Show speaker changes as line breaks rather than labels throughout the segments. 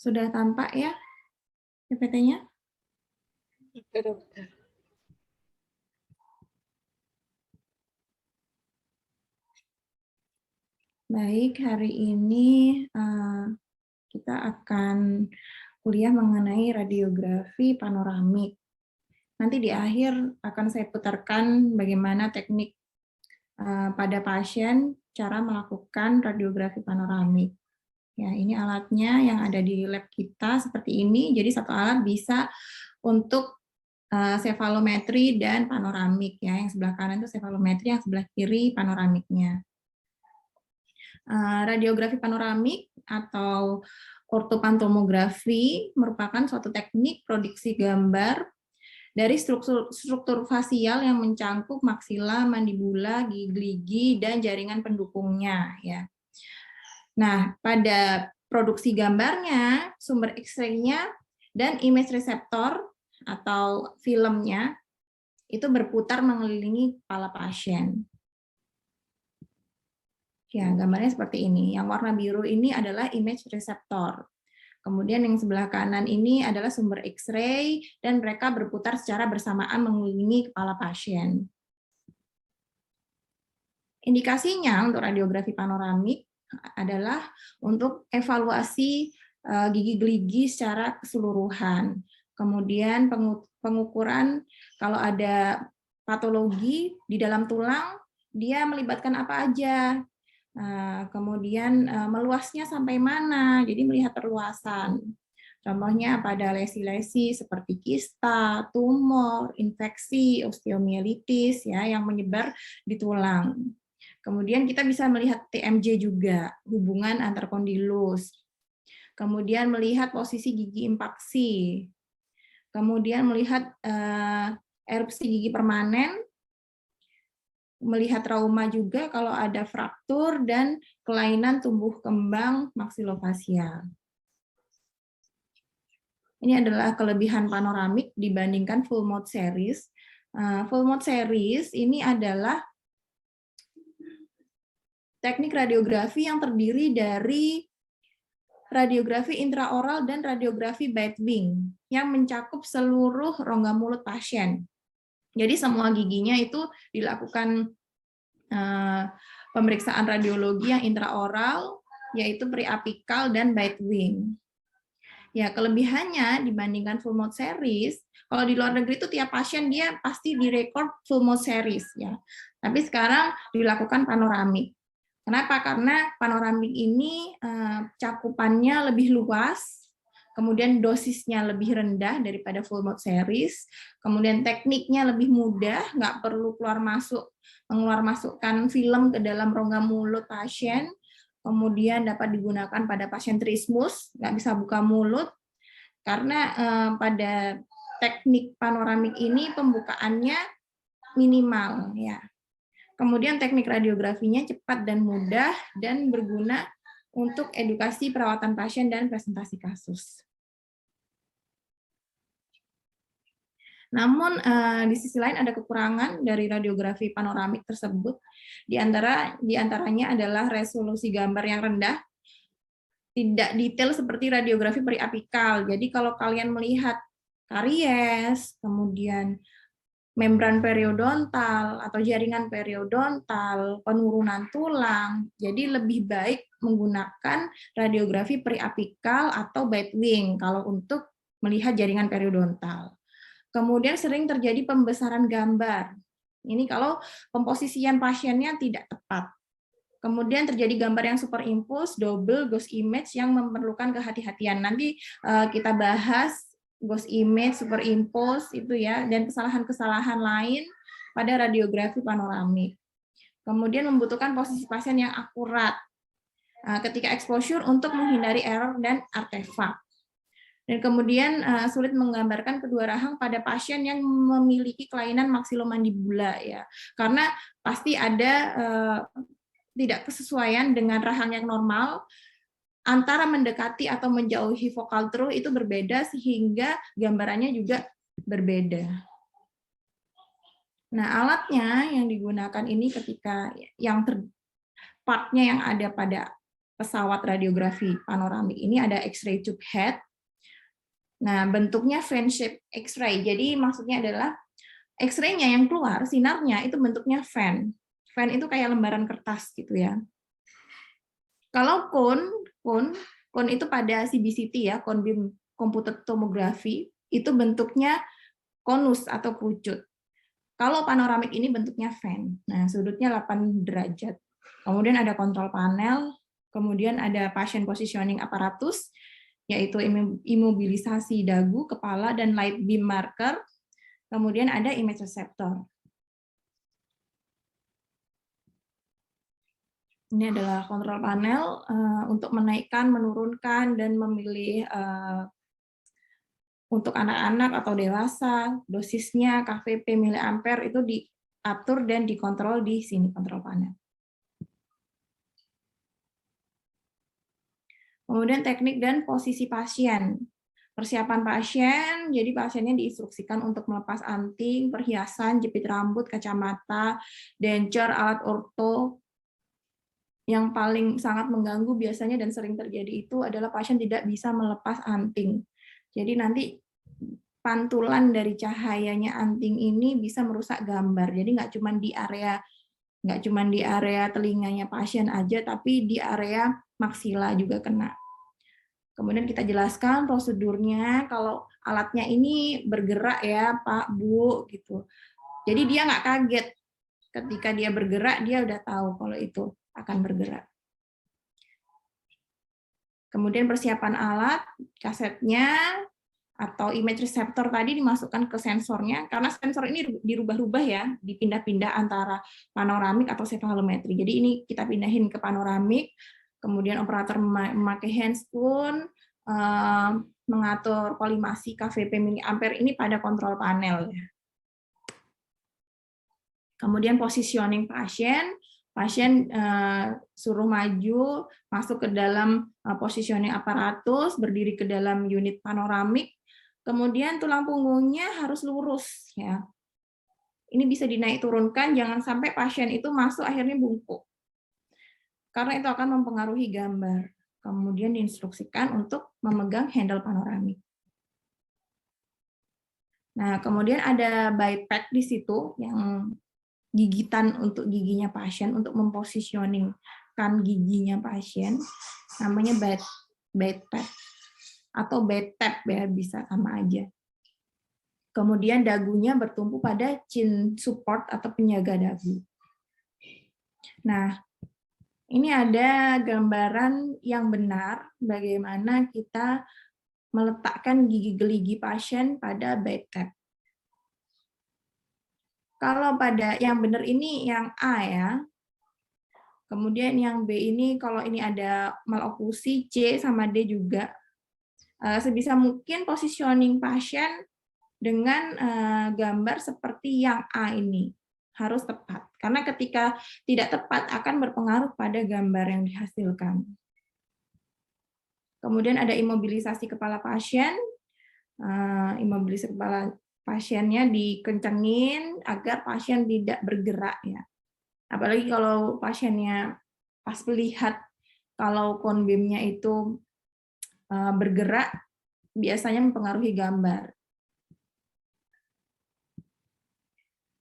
Sudah tampak ya PPT-nya? Baik, hari ini kita akan kuliah mengenai radiografi panoramik. Nanti di akhir akan saya putarkan bagaimana teknik pada pasien cara melakukan radiografi panoramik. Ya, ini alatnya yang ada di lab kita seperti ini. Jadi satu alat bisa untuk cefalometri dan panoramik ya. Yang sebelah kanan itu cefalometri, yang sebelah kiri panoramiknya. Radiografi panoramik atau ortopantomografi merupakan suatu teknik produksi gambar dari struktur fasial yang mencangkup maksila, mandibula, gigi, dan jaringan pendukungnya. Ya. Nah, pada produksi gambarnya, sumber X-ray-nya, dan image reseptor atau filmnya itu berputar mengelilingi kepala pasien. Ya, gambarnya seperti ini. Yang warna biru ini adalah image reseptor. Kemudian yang sebelah kanan ini adalah sumber X-ray dan mereka berputar secara bersamaan mengelilingi kepala pasien. Indikasinya untuk radiografi panoramik adalah untuk evaluasi gigi-gigi secara keseluruhan. Kemudian pengukuran kalau ada patologi di dalam tulang, dia melibatkan apa aja. Kemudian meluasnya sampai mana, jadi melihat perluasan. Contohnya pada lesi-lesi seperti kista, tumor, infeksi, osteomielitis ya yang menyebar di tulang. Kemudian kita bisa melihat TMJ juga, hubungan antar kondilus. Kemudian melihat posisi gigi impaksi. Kemudian melihat erupsi gigi permanen, melihat trauma juga kalau ada fraktur dan kelainan tumbuh kembang maksilofasial. Ini adalah kelebihan panoramik dibandingkan full mode series. Full mode series ini adalah teknik radiografi yang terdiri dari radiografi intraoral dan radiografi bite wing yang mencakup seluruh rongga mulut pasien. Jadi semua giginya itu dilakukan pemeriksaan radiologi yang intraoral, yaitu periapikal dan bite wing. Ya, kelebihannya dibandingkan full mode series, kalau di luar negeri itu tiap pasien dia pasti direkord full mode series ya. Tapi sekarang dilakukan panoramik. Kenapa? Karena panoramik ini cakupannya lebih luas, kemudian dosisnya lebih rendah daripada full mode series, kemudian tekniknya lebih mudah, nggak perlu mengeluar masukkan film ke dalam rongga mulut pasien, kemudian dapat digunakan pada pasien trismus, nggak bisa buka mulut, karena pada teknik panoramik ini pembukaannya minimal ya. Kemudian teknik radiografinya cepat dan mudah dan berguna untuk edukasi perawatan pasien dan presentasi kasus. Namun di sisi lain ada kekurangan dari radiografi panoramik tersebut. Di antaranya adalah resolusi gambar yang rendah, tidak detail seperti radiografi periapikal. Jadi kalau kalian melihat karies, kemudian membran periodontal atau jaringan periodontal, penurunan tulang, jadi lebih baik menggunakan radiografi periapikal atau bite wing kalau untuk melihat jaringan periodontal. Kemudian sering terjadi pembesaran gambar. Ini kalau pemposisian pasiennya tidak tepat. Kemudian terjadi gambar yang superimpose, double, ghost image yang memerlukan kehati-hatian. Nanti kita bahas ghost image, superimpose itu ya, dan kesalahan-kesalahan lain pada radiografi panoramik. Kemudian membutuhkan posisi pasien yang akurat ketika exposure untuk menghindari error dan artefak. Dan kemudian sulit menggambarkan kedua rahang pada pasien yang memiliki kelainan maksilomandibula ya, karena pasti ada tidak kesesuaian dengan rahang yang normal, antara mendekati atau menjauhi vokal through itu berbeda sehingga gambarannya juga berbeda. Nah, alatnya yang digunakan ini ketika yang partnya yang ada pada pesawat radiografi panoramik ini ada X-ray tube head. Nah, bentuknya fan shape X-ray. Jadi maksudnya adalah X-ray-nya yang keluar, sinarnya itu bentuknya fan. Fan itu kayak lembaran kertas gitu ya. Kalau cone itu pada CBCT ya, cone beam computed tomography, itu bentuknya konus atau kerucut. Kalau panoramik ini bentuknya fan. Nah, sudutnya 8 derajat. Kemudian ada kontrol panel, kemudian ada patient positioning apparatus, yaitu imobilisasi dagu, kepala, dan light beam marker. Kemudian ada image receptor. Ini adalah kontrol panel untuk menaikkan, menurunkan, dan memilih untuk anak-anak atau dewasa, dosisnya, KVP, miliampere itu diatur dan dikontrol di sini kontrol panel. Kemudian teknik dan posisi pasien. Persiapan pasien, jadi pasiennya diinstruksikan untuk melepas anting, perhiasan, jepit rambut, kacamata, denture, alat orto. Yang paling sangat mengganggu biasanya dan sering terjadi itu adalah pasien tidak bisa melepas anting. Jadi nanti pantulan dari cahayanya anting ini bisa merusak gambar. Jadi nggak cuma di area telinganya pasien aja, tapi di area maksila juga kena. Kemudian kita jelaskan prosedurnya, kalau alatnya ini bergerak ya Pak, Bu, gitu. Jadi dia nggak kaget ketika dia bergerak, dia udah tahu kalau itu akan bergerak. Kemudian persiapan alat, kasetnya, atau image receptor tadi dimasukkan ke sensornya, karena sensor ini dirubah-rubah ya, dipindah-pindah antara panoramik atau cephalometry. Jadi ini kita pindahin ke panoramik, kemudian operator memakai handspoon, mengatur kolimasi KVP miliampere ini pada kontrol panel. Kemudian positioning pasien suruh maju, masuk ke dalam positioning aparatus, berdiri ke dalam unit panoramik, kemudian tulang punggungnya harus lurus ya. Ini bisa dinaik turunkan, jangan sampai pasien itu masuk akhirnya bungkuk. Karena itu akan mempengaruhi gambar. Kemudian diinstruksikan untuk memegang handle panoramik. Nah, kemudian ada bypass di situ yang gigitan untuk giginya pasien, untuk mempositioningkan giginya pasien, namanya bypass atau tap ya, bisa sama aja. Kemudian dagunya bertumpu pada chin support atau penjaga dagu. Nah, ini ada gambaran yang benar bagaimana kita meletakkan gigi geligi pasien pada tap. Kalau pada yang benar ini yang A ya. Kemudian yang B ini kalau ini ada maloklusi, C sama D juga. Sebisa mungkin positioning pasien dengan gambar seperti yang A ini harus tepat. Karena ketika tidak tepat akan berpengaruh pada gambar yang dihasilkan. Kemudian ada imobilisasi kepala pasien. Imobilisasi kepala pasiennya dikencengin agar pasien tidak bergerak ya. Apalagi kalau pasiennya pas melihat kalau cone beam-nya itu bergerak, biasanya mempengaruhi gambar.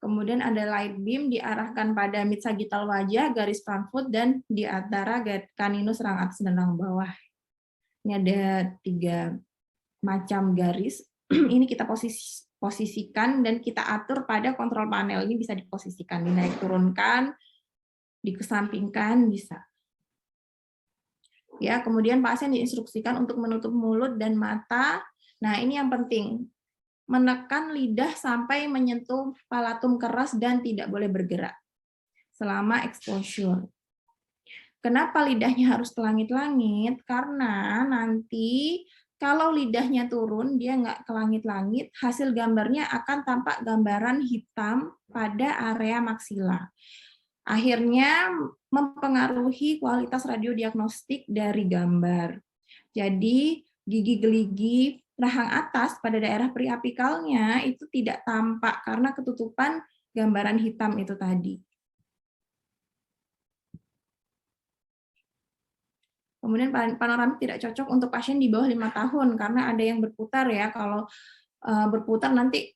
Kemudian ada light beam diarahkan pada mid sagittal wajah, garis Frankfurt, dan di antara caninus rang atas dan rang bawah. Ini ada 3 macam garis. Ini kita posisikan dan kita atur pada kontrol panel. Ini bisa diposisikan, dinaik turunkan, dikesampingkan, bisa. Ya, kemudian pasien diinstruksikan untuk menutup mulut dan mata. Nah, ini yang penting. Menekan lidah sampai menyentuh palatum keras dan tidak boleh bergerak selama exposure. Kenapa lidahnya harus ke langit-langit? Karena nanti kalau lidahnya turun, dia nggak ke langit-langit, hasil gambarnya akan tampak gambaran hitam pada area maksila. Akhirnya mempengaruhi kualitas radiodiagnostik dari gambar. Jadi gigi geligi rahang atas pada daerah periapikalnya itu tidak tampak karena ketutupan gambaran hitam itu tadi. Kemudian panoramik tidak cocok untuk pasien di bawah 5 tahun karena ada yang berputar ya. Kalau berputar nanti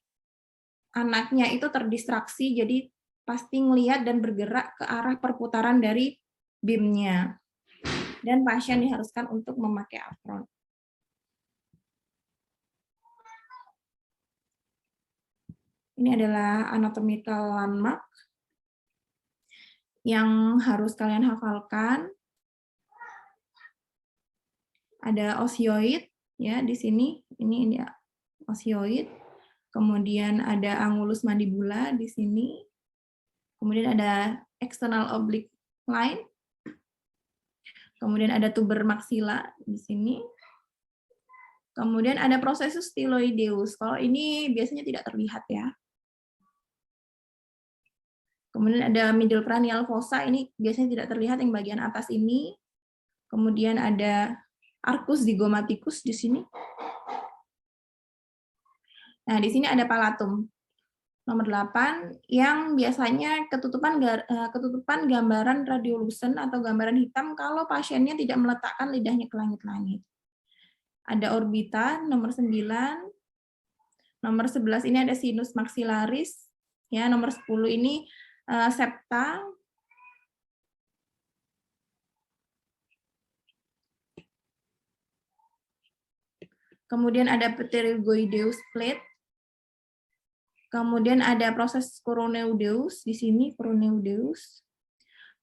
anaknya itu terdistraksi, jadi pasti ngelihat dan bergerak ke arah perputaran dari BIM-nya. Dan pasien diharuskan untuk memakai apron. Ini adalah anatomical landmark yang harus kalian hafalkan. Ada osioid ya di sini, ini osioid. Kemudian ada angulus mandibula di sini. Kemudian ada external oblique line. Kemudian ada tuber maxilla di sini. Kemudian ada processus styloideus. Kalau ini biasanya tidak terlihat ya. Kemudian ada middle cranial fossa, ini biasanya tidak terlihat yang bagian atas ini. Kemudian ada arcus zygomaticus di sini. Nah, di sini ada palatum. Nomor 8 yang biasanya ketutupan gambaran radiolucent atau gambaran hitam kalau pasiennya tidak meletakkan lidahnya ke langit-langit. Ada orbita nomor 9. Nomor 11 ini ada sinus maxillaris. Ya, nomor 10 ini septa. Kemudian ada pterygoideus plate. Kemudian ada proses coroneudeus di sini, coroneudeus.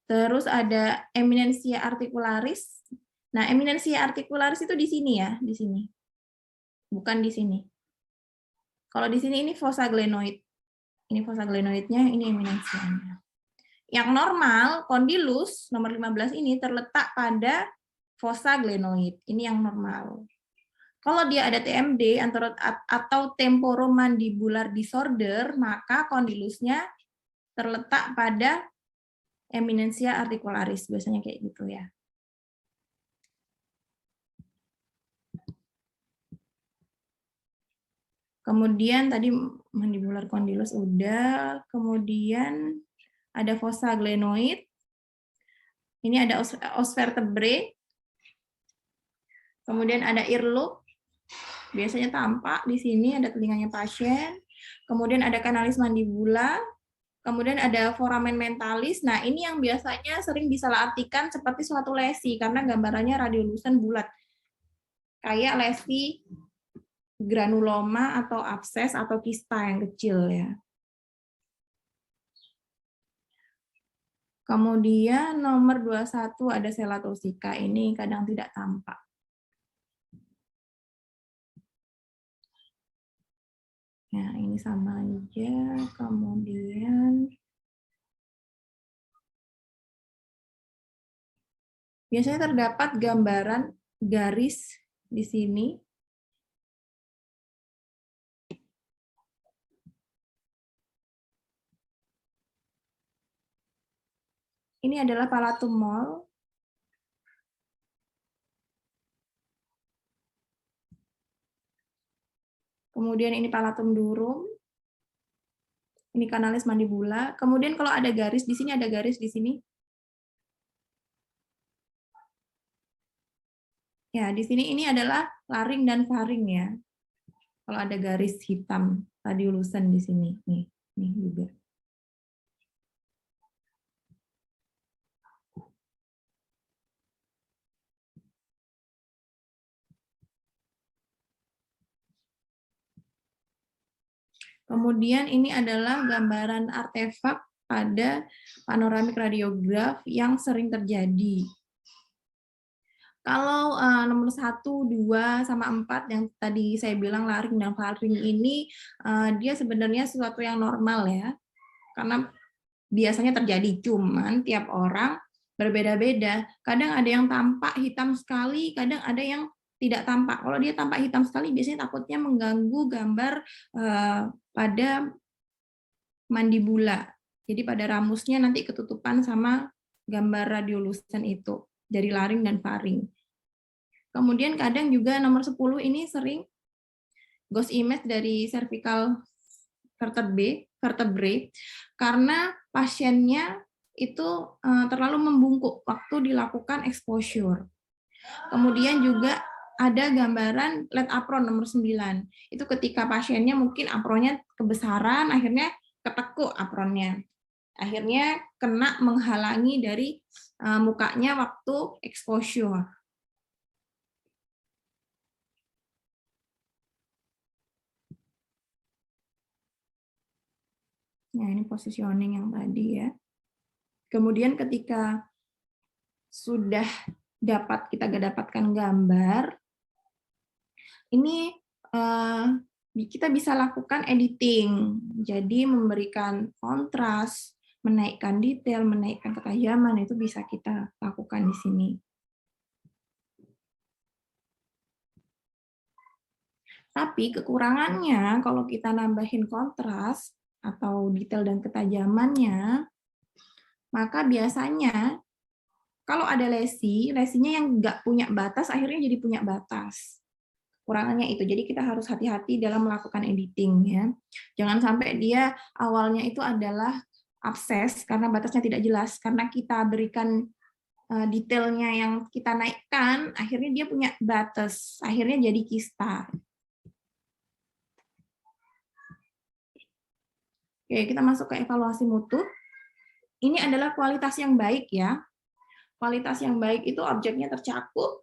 Terus ada eminentia articularis. Nah, eminentia articularis itu di sini ya, di sini. Bukan di sini. Kalau di sini ini fossa glenoid. Ini fossa glenoidnya, ini eminensianya. Yang normal, condylus nomor 15 ini terletak pada fossa glenoid. Ini yang normal. Kalau dia ada TMD atau temporomandibular disorder, maka condylusnya terletak pada eminentia articularis, biasanya kayak gitu ya. Kemudian tadi mandibular condylus udah, kemudian ada fossa glenoid. Ini ada os vertebrae. Kemudian ada earlobe. Biasanya tampak di sini ada telinganya pasien. Kemudian ada kanalis mandibula. Kemudian ada foramen mentalis. Nah, ini yang biasanya sering disalahartikan seperti suatu lesi karena gambarannya radiolucent bulat. Kayak lesi granuloma atau abses atau kista yang kecil ya. Kemudian nomor 21 ada selatosika. Ini kadang tidak tampak. Nah, ini sama aja. Kemudian biasanya terdapat gambaran garis di sini. Ini adalah palatum mole. Kemudian ini palatum durum. Ini kanalis mandibula. Kemudian kalau ada garis di sini, ada garis di sini. Ya, di sini ini adalah laring dan faring ya. Kalau ada garis hitam radiolucent di sini, nih juga. Kemudian ini adalah gambaran artefak pada panoramik radiograf yang sering terjadi. Kalau nomor 1, 2, sama 4 yang tadi saya bilang laring dan faring ini, dia sebenarnya sesuatu yang normal ya. Karena biasanya terjadi, cuman tiap orang berbeda-beda. Kadang ada yang tampak hitam sekali, kadang ada yang tidak tampak. Kalau dia tampak hitam sekali, biasanya takutnya mengganggu gambar pada mandibula. Jadi pada ramusnya nanti ketutupan sama gambar radiolucent itu dari laring dan faring. Kemudian kadang juga nomor 10 ini sering ghost image dari cervical vertebrae karena pasiennya itu terlalu membungkuk waktu dilakukan exposure. Kemudian juga ada gambaran LED apron nomor 9. Itu ketika pasiennya mungkin apronnya kebesaran, akhirnya ketekuk apronnya. Akhirnya kena menghalangi dari mukanya waktu exposure. Nah, ini positioning yang tadi ya. Kemudian ketika sudah kita dapatkan gambar, ini kita bisa lakukan editing. Jadi memberikan kontras, menaikkan detail, menaikkan ketajaman, itu bisa kita lakukan di sini. Tapi kekurangannya kalau kita nambahin kontras atau detail dan ketajamannya, maka biasanya kalau ada lesinya yang nggak punya batas, akhirnya jadi punya batas. Kurangannya itu, jadi kita harus hati-hati dalam melakukan editing ya. Jangan sampai dia awalnya itu adalah abses karena batasnya tidak jelas, karena kita berikan detailnya yang kita naikkan, akhirnya dia punya batas, akhirnya jadi kista. Oke, kita masuk ke evaluasi mutu. Ini adalah kualitas yang baik ya. Kualitas yang baik itu objeknya tercakup,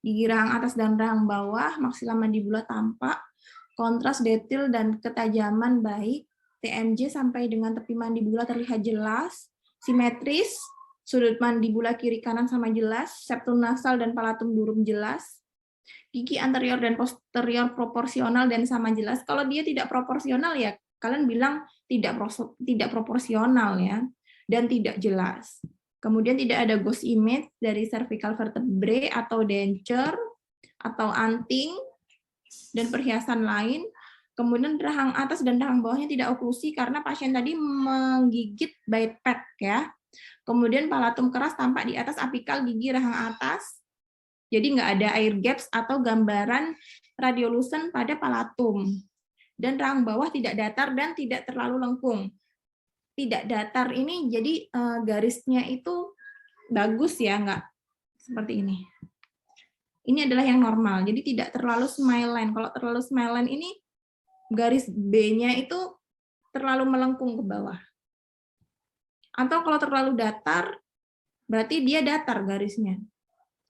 gigi rahang atas dan rahang bawah, maksila mandibula tampak, kontras detail dan ketajaman baik, TMJ sampai dengan tepi mandibula terlihat jelas, simetris, sudut mandibula kiri kanan sama jelas, septum nasal dan palatum durum jelas, gigi anterior dan posterior proporsional dan sama jelas. Kalau dia tidak proporsional ya kalian bilang tidak proporsional ya, dan tidak jelas. Kemudian tidak ada ghost image dari cervical vertebrae atau denture atau anting dan perhiasan lain. Kemudian rahang atas dan rahang bawahnya tidak oklusi karena pasien tadi menggigit bite pad ya. Kemudian palatum keras tampak di atas apikal gigi rahang atas. Jadi nggak ada air gaps atau gambaran radiolucent pada palatum. Dan rahang bawah tidak datar dan tidak terlalu lengkung. Tidak datar ini jadi garisnya itu bagus ya, nggak seperti ini. Ini adalah yang normal, jadi tidak terlalu smile line. Kalau terlalu smile line ini garis B-nya itu terlalu melengkung ke bawah. Atau kalau terlalu datar, berarti dia datar garisnya.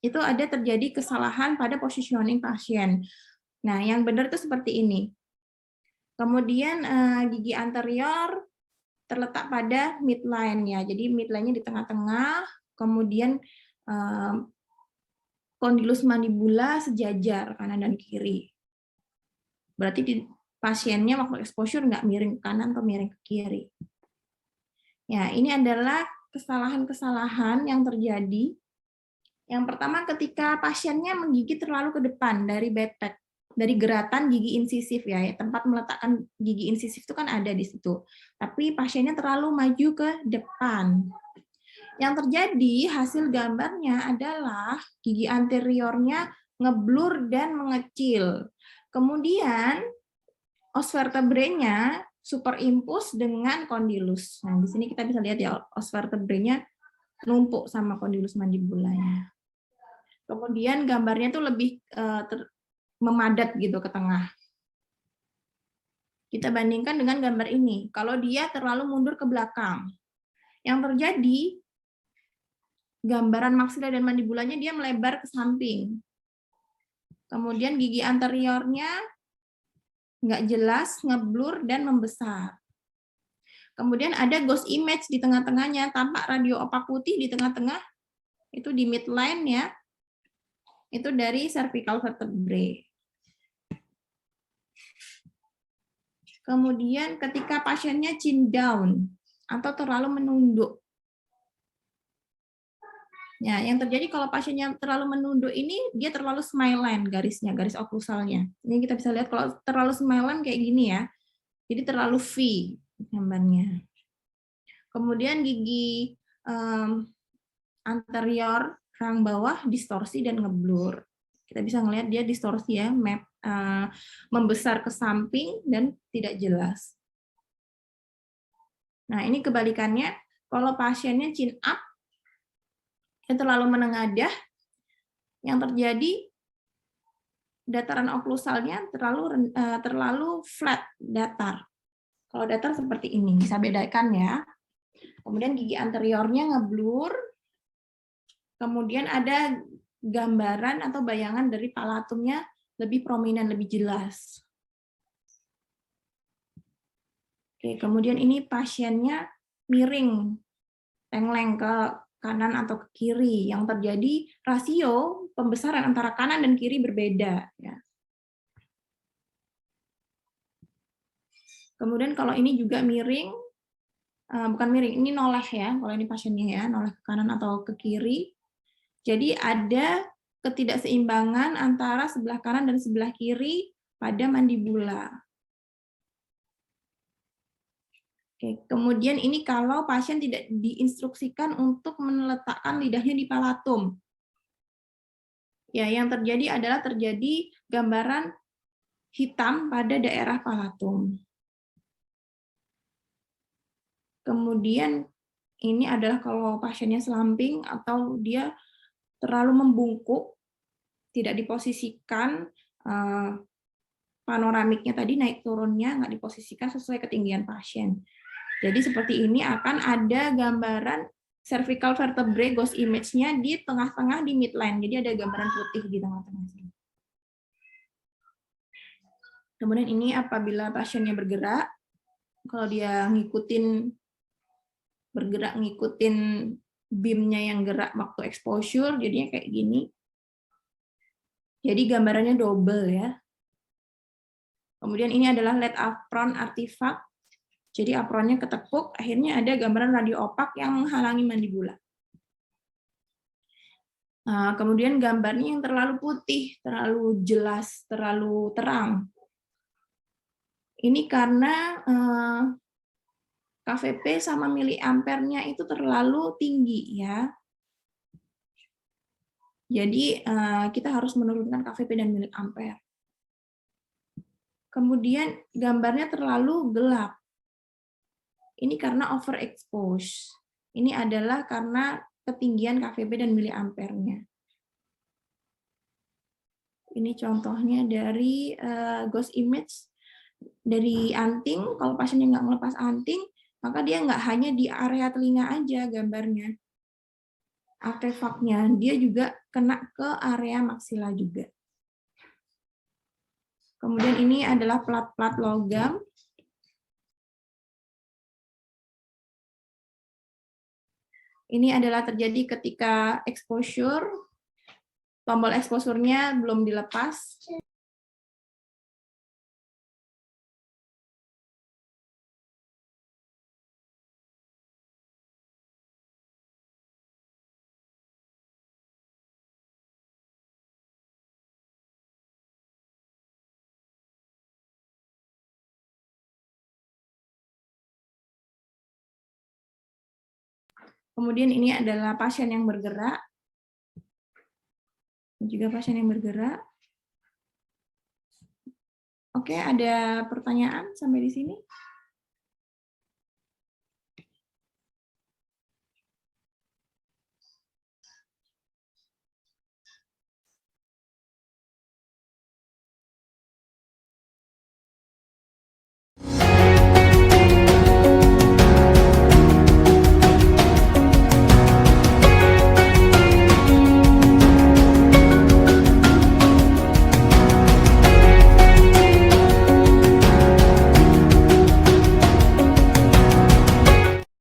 Itu ada terjadi kesalahan pada positioning pasien. Nah, yang benar itu seperti ini. Kemudian gigi anterior terletak pada midline ya. Jadi midline-nya di tengah-tengah, kemudian kondilus mandibula sejajar kanan dan kiri. Berarti pasiennya waktu exposure nggak miring ke kanan atau miring ke kiri. Ya, ini adalah kesalahan-kesalahan yang terjadi. Yang pertama ketika pasiennya menggigit terlalu ke depan dari backpack, dari geratan gigi insisif ya, tempat meletakkan gigi insisif itu kan ada di situ. Tapi pasiennya terlalu maju ke depan. Yang terjadi hasil gambarnya adalah gigi anteriornya ngeblur dan mengecil. Kemudian os vertebrae-nya superimpus dengan kondilus. Nah, di sini kita bisa lihat ya os vertebrae-nya numpuk sama kondilus mandibulanya. Kemudian gambarnya tuh lebih memadat gitu ke tengah. Kita bandingkan dengan gambar ini. Kalau dia terlalu mundur ke belakang, yang terjadi gambaran maksila dan mandibulanya dia melebar ke samping. Kemudian gigi anteriornya nggak jelas, ngeblur, dan membesar. Kemudian ada ghost image di tengah-tengahnya, tampak radio opak putih di tengah-tengah, itu di midline ya, itu dari cervical vertebrae. Kemudian ketika pasiennya chin down atau terlalu menunduk. Ya, yang terjadi kalau pasiennya terlalu menunduk ini, dia terlalu smile line garisnya, garis oklusalnya. Ini kita bisa lihat kalau terlalu smile line kayak gini ya. Jadi terlalu V gambarnya. Kemudian gigi anterior rahang bawah distorsi dan ngeblur. Kita bisa ngelihat dia distorsi ya, membesar ke samping dan tidak jelas. Nah, ini kebalikannya, kalau pasiennya chin up, yang terlalu menengadah, Yang terjadi dataran oklusalnya terlalu flat, datar. Kalau datar seperti ini, bisa bedakan ya. Kemudian gigi anteriornya ngeblur. Kemudian ada gambaran atau bayangan dari palatumnya lebih prominent, lebih jelas. Oke, kemudian ini pasiennya miring, tengleng ke kanan atau ke kiri. Yang terjadi rasio pembesaran antara kanan dan kiri berbeda. Ya. Kemudian kalau ini juga miring, bukan miring, ini noleh ya. Kalau ini pasiennya ya, noleh ke kanan atau ke kiri. Jadi ada ketidakseimbangan antara sebelah kanan dan sebelah kiri pada mandibula. Oke, kemudian ini kalau pasien tidak diinstruksikan untuk meletakkan lidahnya di palatum. Ya, yang terjadi adalah terjadi gambaran hitam pada daerah palatum. Kemudian ini adalah kalau pasiennya slumping atau dia terlalu membungkuk, tidak diposisikan panoramiknya tadi naik turunnya nggak diposisikan sesuai ketinggian pasien. Jadi seperti ini akan ada gambaran cervical vertebrae ghost image-nya di tengah-tengah di midline. Jadi ada gambaran putih di tengah-tengah sini. Kemudian ini apabila pasiennya bergerak, kalau dia bergerak ngikutin beam-nya yang gerak waktu exposure, jadinya kayak gini. Jadi gambarannya double ya. Kemudian ini adalah lead apron artifact. Jadi apronnya ketekuk, akhirnya ada gambaran radio opak yang menghalangi mandibula. Nah, kemudian gambarnya yang terlalu putih, terlalu jelas, terlalu terang. Ini karena KVP sama miliampernya itu terlalu tinggi ya. Jadi kita harus menurunkan KVP dan miliampere. Kemudian gambarnya terlalu gelap. Ini karena overexpose. Ini adalah karena ketinggian KVP dan miliampernya. Ini contohnya dari ghost image dari anting. Kalau pasiennya nggak melepas anting, maka dia nggak hanya di area telinga aja gambarnya. Artefaknya, dia juga kena ke area maksila juga. Kemudian ini adalah plat-plat logam. Ini adalah terjadi ketika exposure, tombol exposure-nya belum dilepas. Kemudian ini adalah pasien yang bergerak. Juga pasien yang bergerak. Oke, ada pertanyaan sampai di sini?